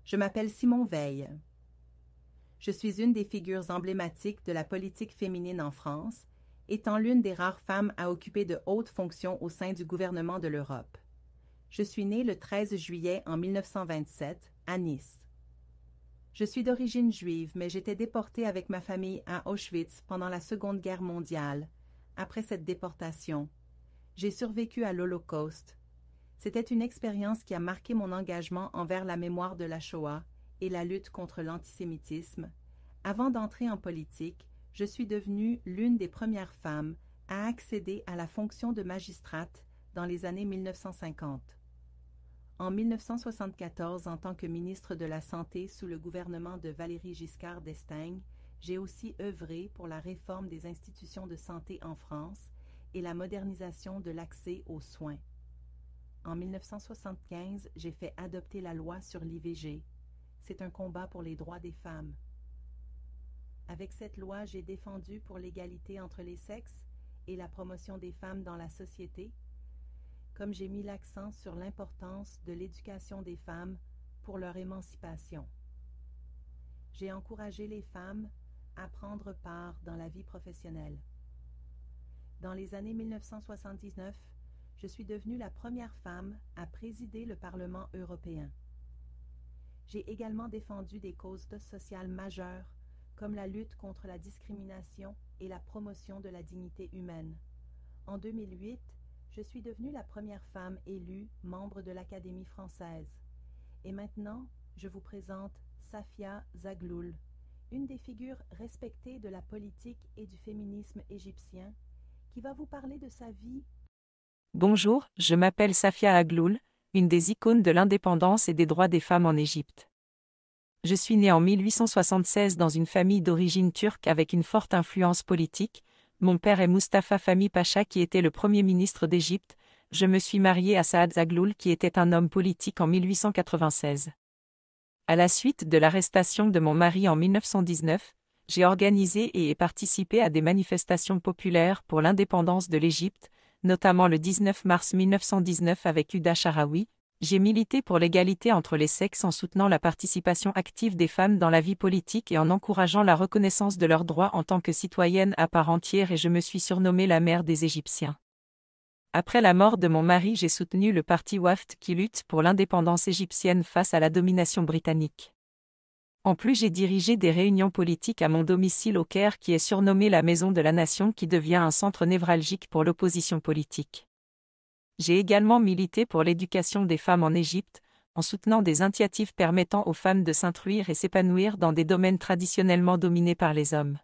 Je m'appelle Simone Veil. Je suis une des figures emblématiques de la politique féminine en France, étant l'une des rares femmes à occuper de hautes fonctions au sein du gouvernement de l'Europe. Je suis née le 13 juillet en 1927 à Nice. Je suis d'origine juive, mais j'étais déportée avec ma famille à Auschwitz pendant la Seconde Guerre mondiale. Après cette déportation, j'ai survécu à l'Holocauste. C'était une expérience qui a marqué mon engagement envers la mémoire de la Shoah et la lutte contre l'antisémitisme. Avant d'entrer en politique, je suis devenue l'une des premières femmes à accéder à la fonction de magistrate dans les années 1950. En 1974, en tant que ministre de la Santé sous le gouvernement de Valéry Giscard d'Estaing, j'ai aussi œuvré pour la réforme des institutions de santé en France et la modernisation de l'accès aux soins. En 1975, j'ai fait adopter la loi sur l'IVG. C'est un combat pour les droits des femmes. Avec cette loi, j'ai défendu pour l'égalité entre les sexes et la promotion des femmes dans la société, comme j'ai mis l'accent sur l'importance de l'éducation des femmes pour leur émancipation. J'ai encouragé les femmes à prendre part dans la vie professionnelle. Dans les années 1979, je suis devenue la première femme à présider le Parlement européen. J'ai également défendu des causes sociales majeures, comme la lutte contre la discrimination et la promotion de la dignité humaine. En 2008, je suis devenue la première femme élue membre de l'Académie française. Et maintenant, je vous présente Safia Zagloul, une des figures respectées de la politique et du féminisme égyptien, qui va vous parler de sa vie. Bonjour, je m'appelle Safia Agloul, une des icônes de l'indépendance et des droits des femmes en Égypte. Je suis née en 1876 dans une famille d'origine turque avec une forte influence politique. Mon père est Mustapha Fahmi Pacha qui était le premier ministre d'Égypte. Je me suis mariée à Saad Zagloul qui était un homme politique en 1896. À la suite de l'arrestation de mon mari en 1919, j'ai organisé et participé à des manifestations populaires pour l'indépendance de l'Égypte, notamment le 19 mars 1919 avec Huda Sharawi. J'ai milité pour l'égalité entre les sexes en soutenant la participation active des femmes dans la vie politique et en encourageant la reconnaissance de leurs droits en tant que citoyennes à part entière et je me suis surnommée la mère des Égyptiens. Après la mort de mon mari, j'ai soutenu le parti Wafd qui lutte pour l'indépendance égyptienne face à la domination britannique. En plus, j'ai dirigé des réunions politiques à mon domicile au Caire qui est surnommé la Maison de la Nation qui devient un centre névralgique pour l'opposition politique. J'ai également milité pour l'éducation des femmes en Égypte, en soutenant des initiatives permettant aux femmes de s'instruire et s'épanouir dans des domaines traditionnellement dominés par les hommes.